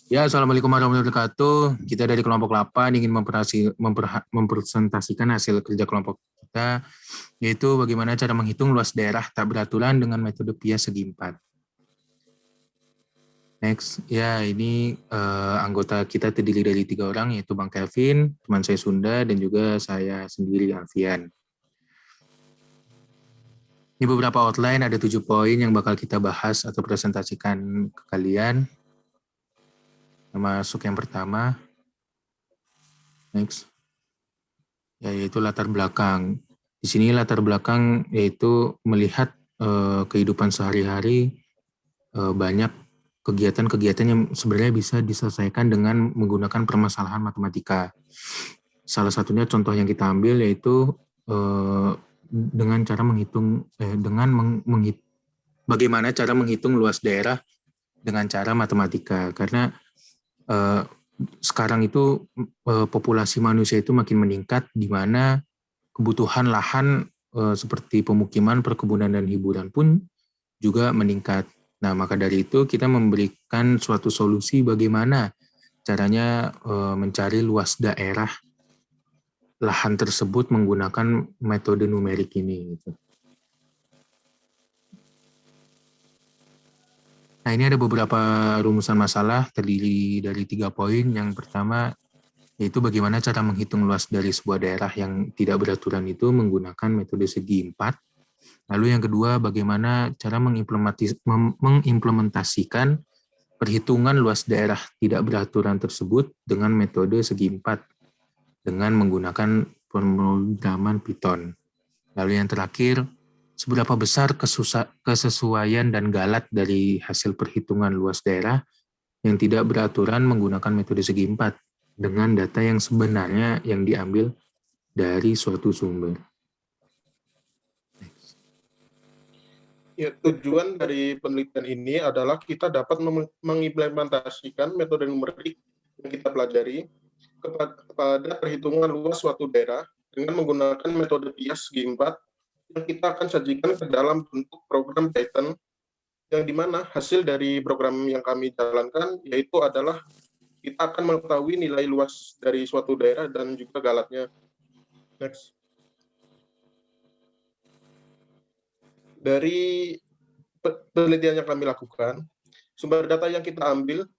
Ya, Assalamualaikum warahmatullahi wabarakatuh. Kita dari kelompok 8 ingin mempresentasikan hasil kerja kelompok kita, yaitu bagaimana cara menghitung luas daerah tak beraturan dengan metode Pia segi 4. Next, ya ini anggota kita terdiri dari 3 orang, yaitu Bang Kevin, teman saya Sunda, dan juga saya sendiri, Alfian. Ini beberapa outline, ada 7 poin yang bakal kita bahas atau presentasikan ke kalian. Masuk yang pertama. Next. Yaitu latar belakang. Di sini latar belakang yaitu melihat kehidupan sehari-hari, banyak kegiatan-kegiatan yang sebenarnya bisa diselesaikan dengan menggunakan permasalahan matematika. Salah satunya contoh yang kita ambil yaitu dengan cara menghitung bagaimana cara menghitung luas daerah dengan cara matematika, karena sekarang itu populasi manusia itu makin meningkat, di mana kebutuhan lahan seperti pemukiman, perkebunan, dan hiburan pun juga meningkat. Nah, maka dari itu kita memberikan suatu solusi bagaimana caranya mencari luas daerah lahan tersebut menggunakan metode numerik ini. Nah, ini ada beberapa rumusan masalah terdiri dari 3 poin. Yang pertama yaitu bagaimana cara menghitung luas dari sebuah daerah yang tidak beraturan itu menggunakan metode segi 4. Lalu yang kedua, bagaimana cara mengimplementasikan perhitungan luas daerah tidak beraturan tersebut dengan metode segi 4 dengan menggunakan pemrograman Python. Lalu yang terakhir, seberapa besar kesesuaian dan galat dari hasil perhitungan luas daerah yang tidak beraturan menggunakan metode segi 4 dengan data yang sebenarnya yang diambil dari suatu sumber. Ya, tujuan dari penelitian ini adalah kita dapat mengimplementasikan metode numerik yang kita pelajari kepada perhitungan luas suatu daerah dengan menggunakan metode Pias G4 yang kita akan sajikan ke dalam bentuk program Python, yang dimana hasil dari program yang kami jalankan yaitu adalah kita akan mengetahui nilai luas dari suatu daerah dan juga galatnya. Next. Dari penelitian yang kami lakukan, sumber data yang kita ambil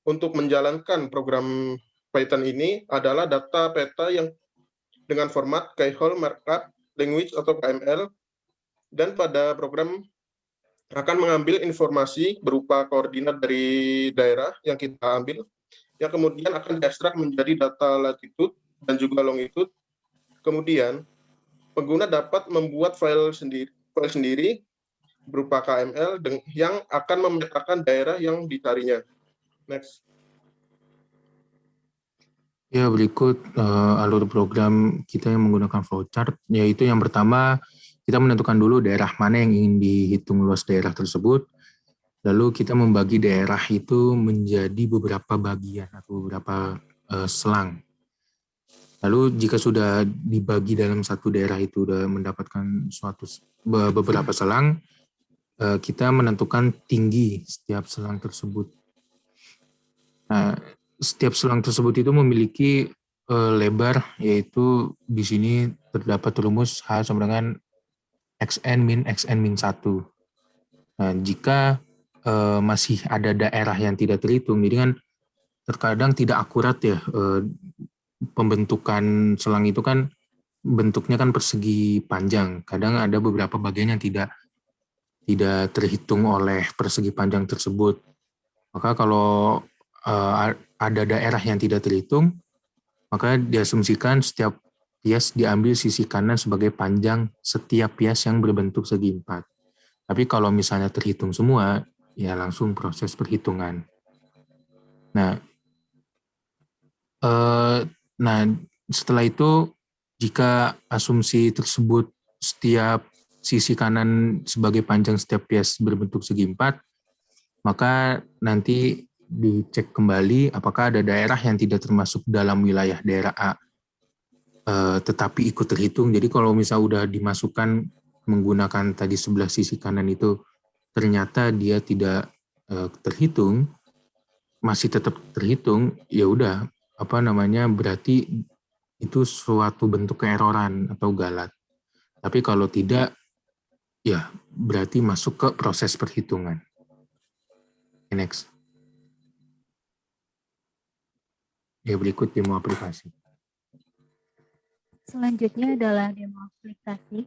untuk menjalankan program Python ini adalah data peta yang dengan format Keyhole Markup Language atau KML, dan pada program akan mengambil informasi berupa koordinat dari daerah yang kita ambil, yang kemudian akan diekstrak menjadi data latitude dan juga longitude. Kemudian pengguna dapat membuat file sendiri berupa KML yang akan memetakan daerah yang dicarinya. Next. Ya, berikut alur program kita yang menggunakan flowchart, yaitu yang pertama kita menentukan dulu daerah mana yang ingin dihitung luas daerah tersebut. Lalu kita membagi daerah itu menjadi beberapa bagian atau beberapa selang. Lalu jika sudah dibagi dalam satu daerah itu sudah mendapatkan beberapa selang, kita menentukan tinggi setiap selang tersebut. Nah, setiap selang tersebut itu memiliki lebar, yaitu di sini terdapat rumus H sama dengan xn min 1. Nah, jika masih ada daerah yang tidak terhitung, jadi kan terkadang tidak akurat ya, pembentukan selang itu kan bentuknya kan persegi panjang. Kadang ada beberapa bagian yang tidak terhitung oleh persegi panjang tersebut. Maka kalau ada daerah yang tidak terhitung, maka diasumsikan setiap pias diambil sisi kanan sebagai panjang setiap pias yang berbentuk segi 4. Tapi kalau misalnya terhitung semua, ya langsung proses perhitungan. Nah, setelah itu jika asumsi tersebut setiap sisi kanan sebagai panjang setiap pias berbentuk segi 4, maka nanti dicek kembali apakah ada daerah yang tidak termasuk dalam wilayah daerah A, tetapi ikut terhitung. Jadi kalau misal udah dimasukkan menggunakan tadi sebelah sisi kanan itu ternyata dia tidak terhitung, masih tetap terhitung, ya udah berarti itu suatu bentuk keeroran atau galat. Tapi kalau tidak, ya berarti masuk ke proses perhitungan. Next. Ya berikut demo aplikasi. Selanjutnya adalah demo aplikasi.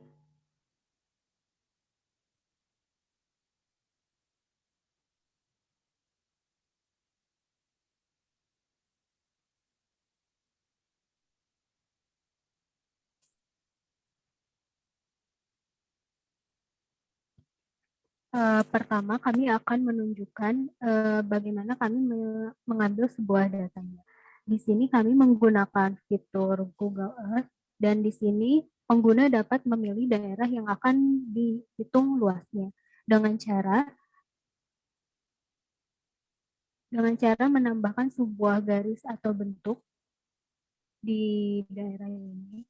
Pertama, kami akan menunjukkan bagaimana kami mengambil sebuah datanya. Di sini kami menggunakan fitur Google Earth, dan di sini pengguna dapat memilih daerah yang akan dihitung luasnya dengan cara menambahkan sebuah garis atau bentuk di daerah ini.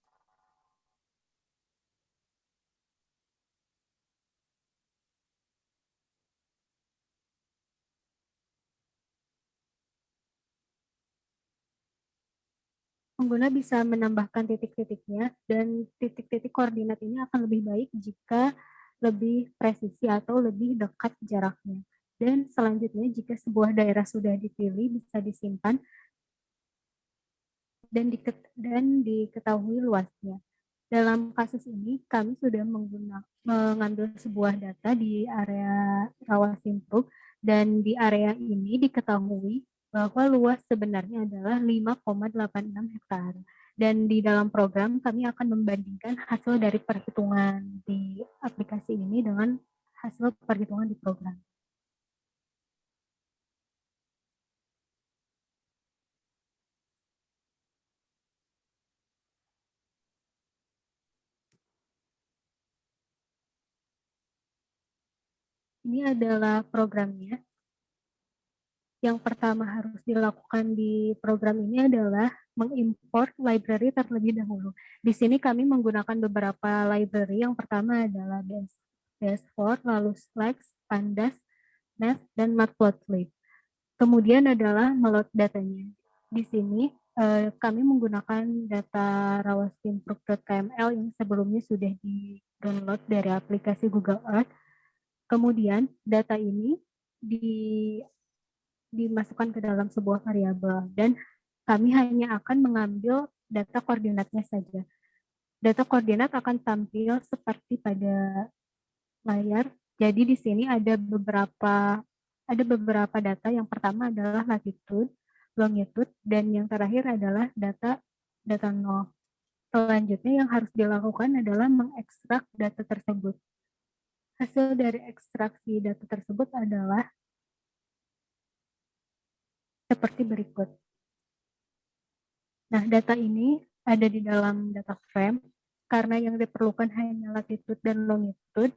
Pengguna bisa menambahkan titik-titiknya, dan titik-titik koordinat ini akan lebih baik jika lebih presisi atau lebih dekat jaraknya. Dan selanjutnya, jika sebuah daerah sudah dipilih, bisa disimpan dan diketahui luasnya. Dalam kasus ini, kami sudah mengambil sebuah data di area rawa Simpruk, dan di area ini diketahui bahwa luas sebenarnya adalah 5,86 hektar. Dan di dalam program kami akan membandingkan hasil dari perhitungan di aplikasi ini dengan hasil perhitungan di program. Ini adalah programnya. Yang pertama harus dilakukan di program ini adalah mengimport library terlebih dahulu. Di sini kami menggunakan beberapa library. Yang pertama adalah DS4, lalu Slides, Pandas, Math, dan Matplotlib. Kemudian adalah meload datanya. Di sini kami menggunakan data rawasimpruk.kml yang sebelumnya sudah di-download dari aplikasi Google Earth. Kemudian data ini dimasukkan ke dalam sebuah variabel, dan kami hanya akan mengambil data koordinatnya saja. Data koordinat akan tampil seperti pada layar. Jadi di sini ada beberapa data. Yang pertama adalah latitude, longitude, dan yang terakhir adalah data nol. Selanjutnya yang harus dilakukan adalah mengekstrak data tersebut. Hasil dari ekstraksi data tersebut adalah seperti berikut. Nah, data ini ada di dalam data frame karena yang diperlukan hanya latitude dan longitude.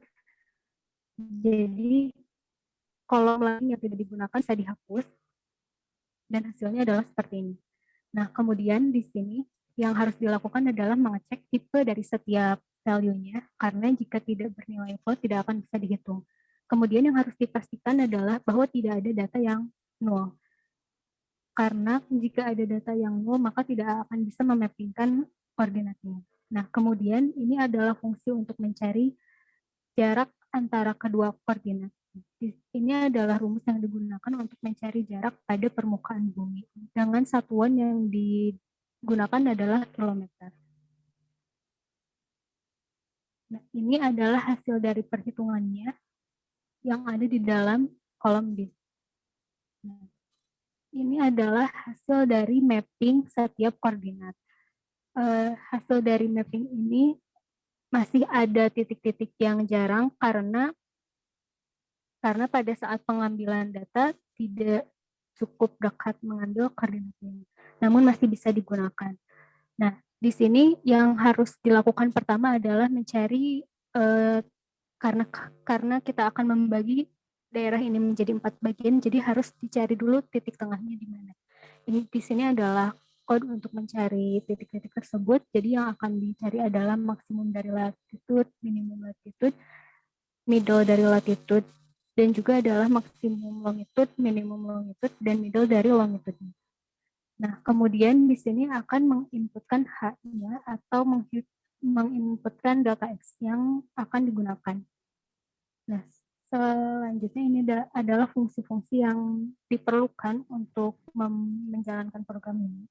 Jadi, kolom lain yang tidak digunakan bisa dihapus, dan hasilnya adalah seperti ini. Nah, kemudian di sini yang harus dilakukan adalah mengecek tipe dari setiap value-nya, karena jika tidak bernilai float tidak akan bisa dihitung. Kemudian yang harus dipastikan adalah bahwa tidak ada data yang nol. Karena jika ada data yang nol, maka tidak akan bisa memappingkan koordinatnya. Nah, kemudian ini adalah fungsi untuk mencari jarak antara kedua koordinat. Ini adalah rumus yang digunakan untuk mencari jarak pada permukaan bumi. Dengan satuan yang digunakan adalah kilometer. Nah, ini adalah hasil dari perhitungannya yang ada di dalam kolom disk. Nah, ini adalah hasil dari mapping setiap koordinat. Hasil dari mapping ini masih ada titik-titik yang jarang karena pada saat pengambilan data tidak cukup dekat mengambil koordinatnya. Namun masih bisa digunakan. Nah, di sini yang harus dilakukan pertama adalah mencari karena kita akan membagi daerah ini menjadi 4 bagian, jadi harus dicari dulu titik tengahnya di mana. Ini di sini adalah kode untuk mencari titik-titik tersebut. Jadi yang akan dicari adalah maksimum dari latitude, minimum latitude, middle dari latitude, dan juga adalah maksimum longitude, minimum longitude, dan middle dari longitude. Nah, kemudian di sini akan menginputkan H-nya atau menginputkan delta X yang akan digunakan. Nah, selanjutnya ini adalah fungsi-fungsi yang diperlukan untuk menjalankan program ini.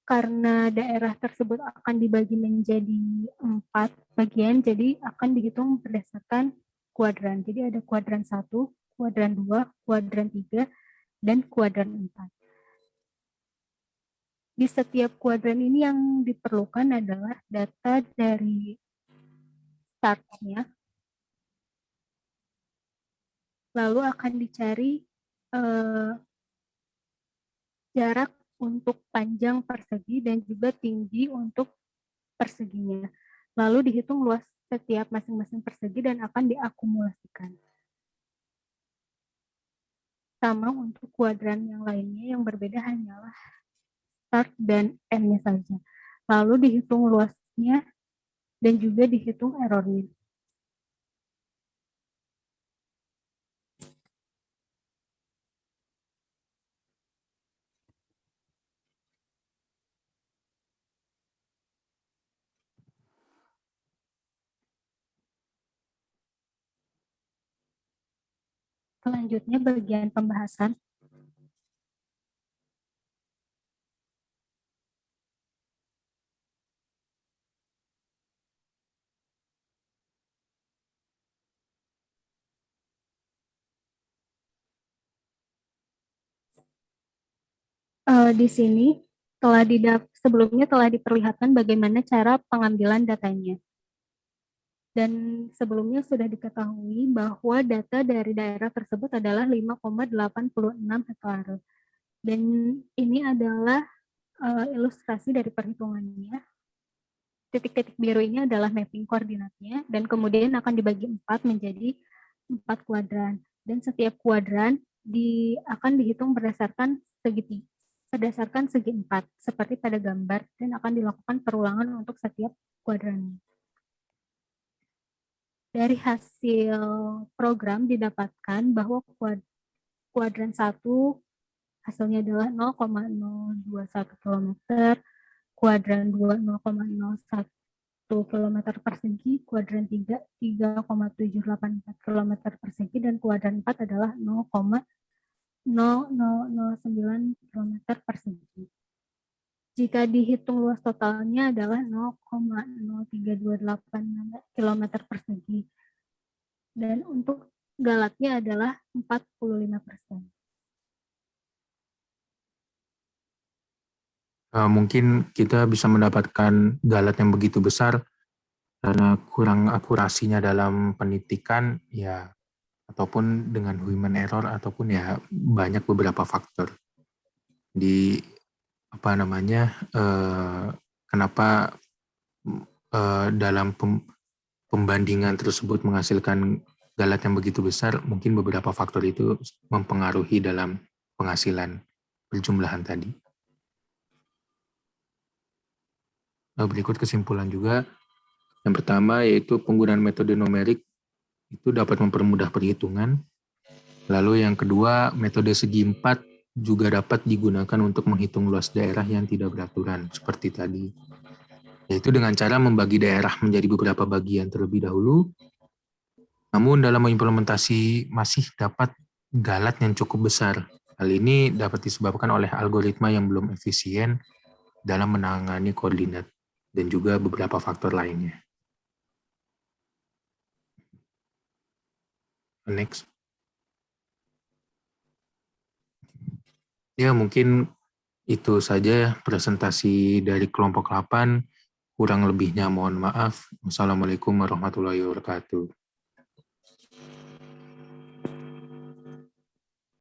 Karena daerah tersebut akan dibagi menjadi 4 bagian, jadi akan dihitung berdasarkan kuadran. Jadi ada kuadran 1, kuadran 2, kuadran 3, dan kuadran 4. Di setiap kuadran ini yang diperlukan adalah data dari startnya, lalu akan dicari jarak untuk panjang persegi dan juga tinggi untuk perseginya. Lalu dihitung luas setiap masing-masing persegi dan akan diakumulasikan. Sama untuk kuadran yang lainnya, yang berbeda hanyalah start dan end-nya saja. Lalu dihitung luasnya dan juga dihitung errornya. Selanjutnya bagian pembahasan. Di sini sebelumnya telah diperlihatkan bagaimana cara pengambilan datanya. Dan sebelumnya sudah diketahui bahwa data dari daerah tersebut adalah 5,86 hektare. Dan ini adalah ilustrasi dari perhitungannya. Titik-titik biru ini adalah mapping koordinatnya, dan kemudian akan dibagi 4 menjadi 4 kuadran. Dan setiap kuadran akan dihitung berdasarkan segi 4, seperti pada gambar, dan akan dilakukan perulangan untuk setiap kuadrannya. Dari hasil program didapatkan bahwa kuadran 1 hasilnya adalah 0,021 km, kuadran 2 0,01 km persegi, kuadran 3 3,784 km persegi, dan kuadran 4 adalah 0,0009 km persegi. Jika dihitung luas totalnya adalah 0,0328 km persegi. Dan untuk galatnya adalah 45%. Mungkin kita bisa mendapatkan galat yang begitu besar karena kurang akurasinya dalam penitikan, ya, ataupun dengan human error, ataupun ya banyak beberapa faktor. Di kenapa dalam pembandingan tersebut menghasilkan galat yang begitu besar, mungkin beberapa faktor itu mempengaruhi dalam penghasilan perjumlahan tadi. Berikut kesimpulan juga. Yang pertama yaitu penggunaan metode numerik itu dapat mempermudah perhitungan. Lalu yang kedua, metode segi 4 juga dapat digunakan untuk menghitung luas daerah yang tidak beraturan, seperti tadi. Yaitu dengan cara membagi daerah menjadi beberapa bagian terlebih dahulu. Namun dalam implementasi masih dapat galat yang cukup besar. Hal ini dapat disebabkan oleh algoritma yang belum efisien dalam menangani koordinat dan juga beberapa faktor lainnya. Next. Ya, mungkin itu saja presentasi dari kelompok 8. Kurang lebihnya mohon maaf. Wassalamualaikum warahmatullahi wabarakatuh.